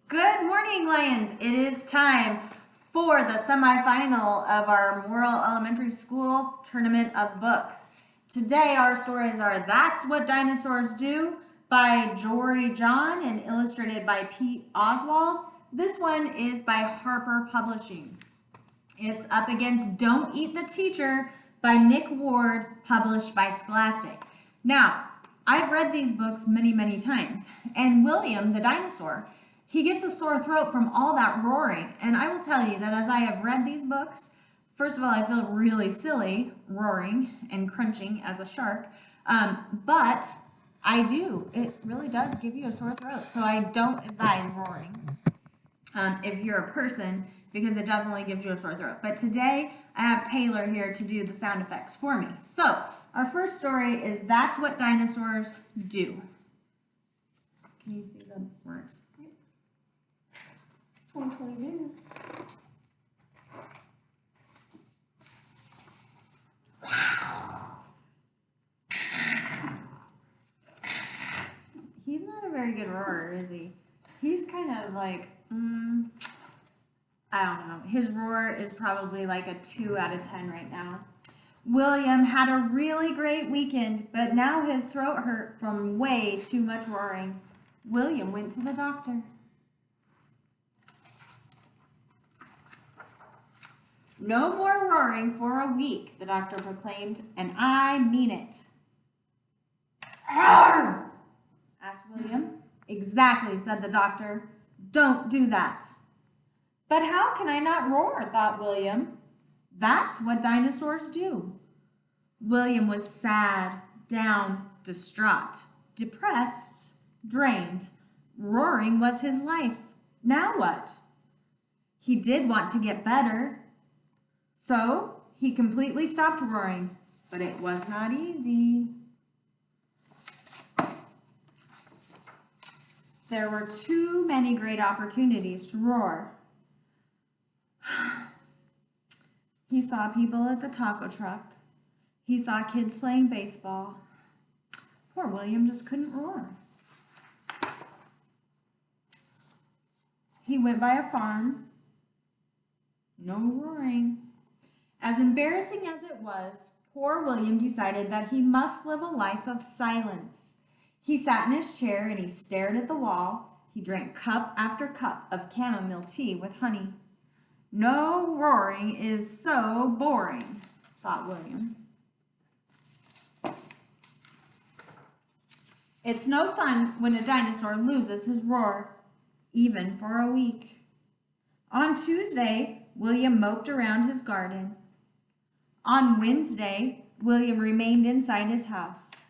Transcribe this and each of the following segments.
Good morning, Lions. It is time for the semifinal of our Morrill Elementary School Tournament of Books. Today, our stories are That's What Dinosaurs Do by Jory John and illustrated by Pete Oswald. This one is by Harper Publishing. It's up against Don't Eat the Teacher by Nick Ward, published by Scholastic. Now, I've read these books many times, and William, the dinosaur, he gets a sore throat from all that roaring, and I will tell you that as I have read these books, first of all, I feel really silly roaring and crunching as a shark, but it really does give you a sore throat, so I don't advise roaring if you're a person, because it definitely gives you a sore throat. But today, I have Taylor here to do the sound effects for me. So, our first story is That's What Dinosaurs Do. Can you see the words? 2022. He's not a very good roarer, is he? He's kind of like, I don't know. His roar is probably like a 2 out of 10 right now. William had a really great weekend, but now his throat hurt from way too much roaring. William went to the doctor. No more roaring for a week, the doctor proclaimed, and I mean it. Arr! Asked William. Exactly, said the doctor. Don't do that. But how can I not roar, thought William. That's what dinosaurs do. William was sad, down, distraught, depressed, drained. Roaring was his life. Now what? He did want to get better. So he completely stopped roaring, but it was not easy. There were too many great opportunities to roar. He saw people at the taco truck. He saw kids playing baseball. Poor William just couldn't roar. He went by a farm. No roaring. As embarrassing as it was, poor William decided that he must live a life of silence. He sat in his chair and he stared at the wall. He drank cup after cup of chamomile tea with honey. No roaring is so boring, thought William. It's no fun when a dinosaur loses his roar, even for a week. On Tuesday, William moped around his garden. On Wednesday, William remained inside his house.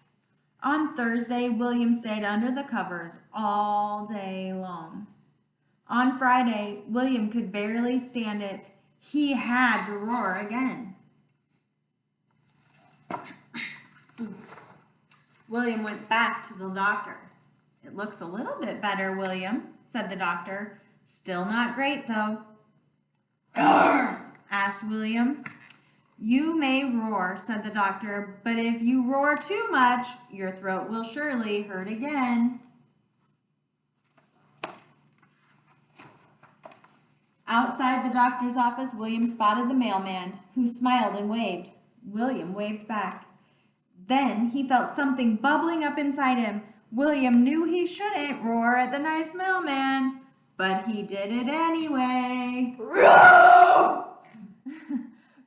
On Thursday, William stayed under the covers all day long. On Friday, William could barely stand it. He had to roar again. William went back to the doctor. It looks a little bit better, William, said the doctor. Still not great, though. Asked William. You may roar, said the doctor, but if you roar too much, your throat will surely hurt again. Outside the doctor's office, William spotted the mailman, who smiled and waved. William waved back. Then he felt something bubbling up inside him. William knew he shouldn't roar at the nice mailman, but he did it anyway.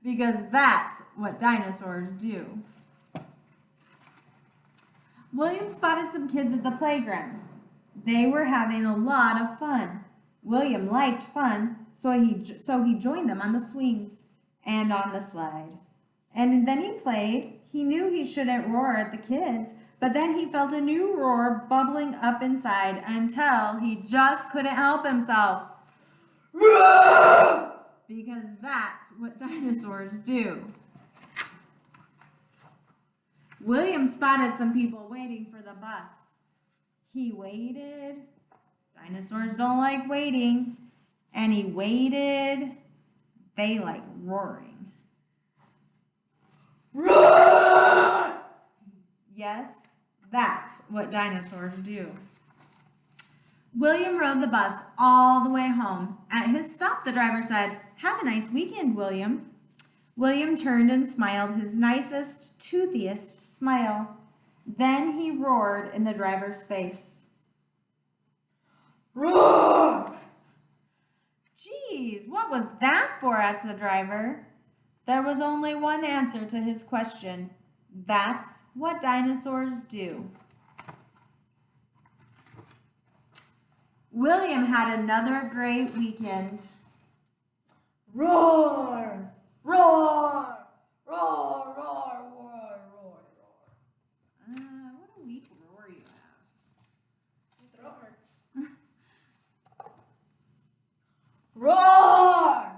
Because that's what dinosaurs do. William spotted some kids at the playground. They were having a lot of fun. William liked fun, so he joined them on the swings and on the slide. And then he played. He knew he shouldn't roar at the kids, but then he felt a new roar bubbling up inside until he just couldn't help himself. Because that's what dinosaurs do. William spotted some people waiting for the bus. He waited. Dinosaurs don't like waiting. And he waited. They like roaring. Roar! Yes, that's what dinosaurs do. William rode the bus all the way home. At his stop, the driver said, "Have a nice weekend, William." William turned and smiled his nicest, toothiest smile. Then he roared in the driver's face. "Roar!" "Geez, what was that for?" asked the driver. There was only one answer to his question. That's what dinosaurs do. William had another great weekend. Roar! Roar! Roar! Roar! Roar! Roar! Roar! What a weak roar you have. My throat hurts. Roar!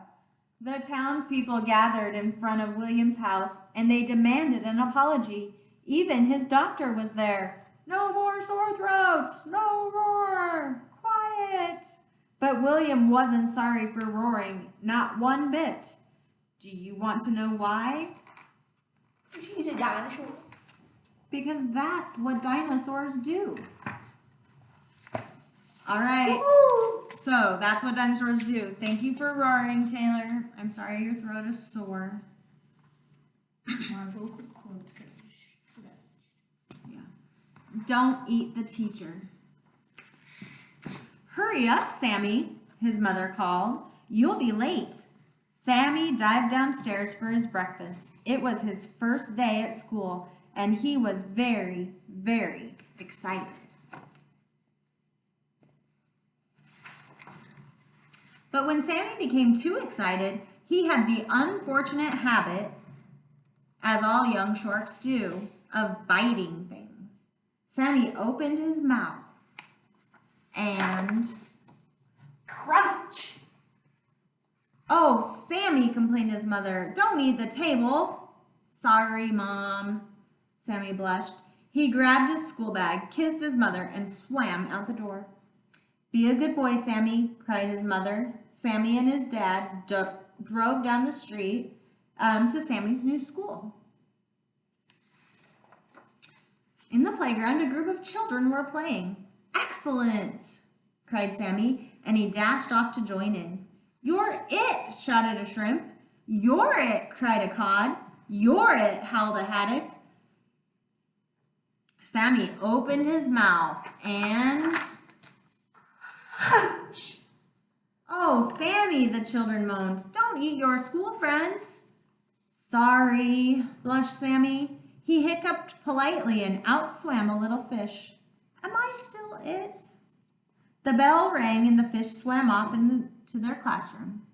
The townspeople gathered in front of William's house and they demanded an apology. Even his doctor was there. "No more sore throats! No roar! Quiet!" But William wasn't sorry for roaring, not one bit. Do you want to know why? She's a dinosaur. Because that's what dinosaurs do. All right. Woo-hoo! So that's what dinosaurs do. Thank you for roaring, Taylor. I'm sorry your throat is sore. Yeah. Don't eat the teacher. "Hurry up, Sammy," his mother called. "You'll be late." Sammy dived downstairs for his breakfast. It was his first day at school, and he was very, very excited. But when Sammy became too excited, he had the unfortunate habit, as all young sharks do, of biting things. Sammy opened his mouth and Crunch! "Oh, Sammy," complained his mother, "don't eat the table." "Sorry, Mom," Sammy blushed. He grabbed his school bag, kissed his mother, and swam out the door. "Be a good boy, Sammy," cried his mother. Sammy and his dad drove down the street to Sammy's new school. In the playground, a group of children were playing. "Excellent!" cried Sammy, and he dashed off to join in. "You're it!" shouted a shrimp. "You're it!" cried a cod. "You're it!" howled a haddock. Sammy opened his mouth and... "Oh, Sammy," the children moaned, "don't eat your school friends." "Sorry," blushed Sammy. He hiccuped politely and out swam a little fish. "Am I still it?" The bell rang and the fish swam off into their classroom.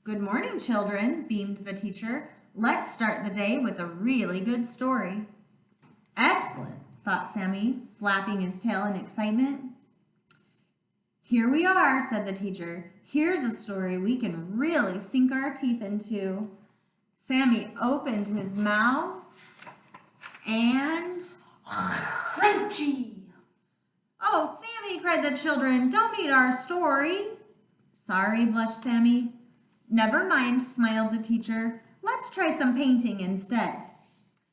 "Good morning, children," beamed the teacher. "Let's start the day with a really good story." "Excellent," thought Sammy, flapping his tail in excitement. "Here we are," said the teacher. "Here's a story we can really sink our teeth into." Sammy opened his mouth and... Crunchy! "Oh, Sammy," cried the children, "don't eat our story." "Sorry," blushed Sammy. "Never mind," smiled the teacher. "Let's try some painting instead."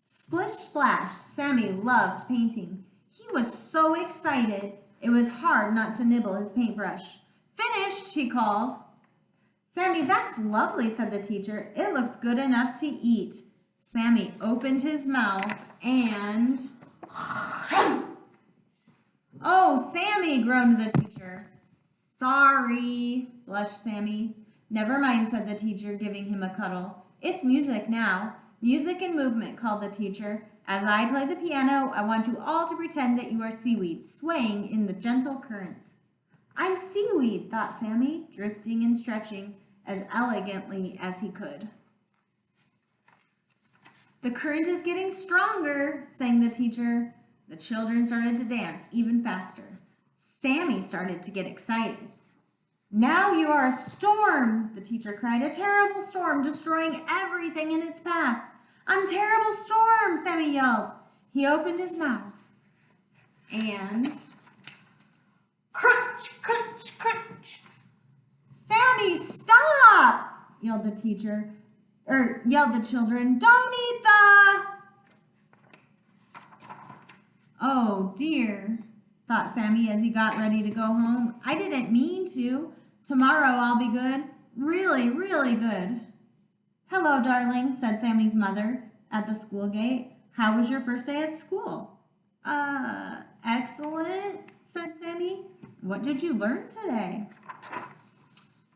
Splish splash, Sammy loved painting. He was so excited, it was hard not to nibble his paintbrush. "Finished," he called. "Sammy, that's lovely," said the teacher. "It looks good enough to eat." Sammy opened his mouth and... "Oh, Sammy," groaned the teacher. "Sorry," blushed Sammy. "Never mind," said the teacher, giving him a cuddle. "It's music now." "Music and movement," called the teacher. "As I play the piano, I want you all to pretend that you are seaweed, swaying in the gentle current." "I'm seaweed," thought Sammy, drifting and stretching as elegantly as he could. "The current is getting stronger," sang the teacher. The children started to dance even faster. Sammy started to get excited. "Now you are a storm," the teacher cried. "A terrible storm, destroying everything in its path." "I'm terrible storm," Sammy yelled. He opened his mouth and... Crunch! Crunch! Crunch! "Sammy, stop!" yelled the teacher. Yelled the children. "Don't eat the..." "Oh dear," thought Sammy as he got ready to go home. I didn't mean to. Tomorrow I'll be good. Really, really good. Hello, darling, said Sammy's mother at the school gate. How was your first day at school? Excellent, said Sammy. What did you learn today?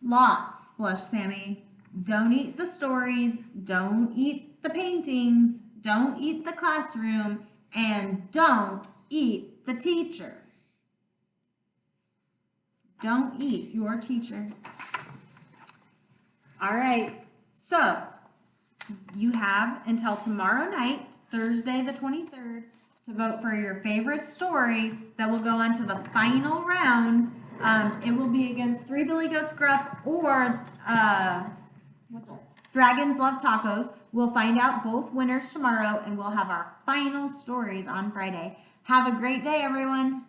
Lots, blushed Sammy. Don't eat the stories, don't eat the paintings, don't eat the classroom, and don't eat the teacher. Don't eat your teacher. All right, so you have until tomorrow night, Thursday the 23rd, to vote for your favorite story that will go on to the final round. It will be against Three Billy Goats Gruff or Dragons Love Tacos. We'll find out both winners tomorrow, and we'll have our final stories on Friday. Have a great day, everyone.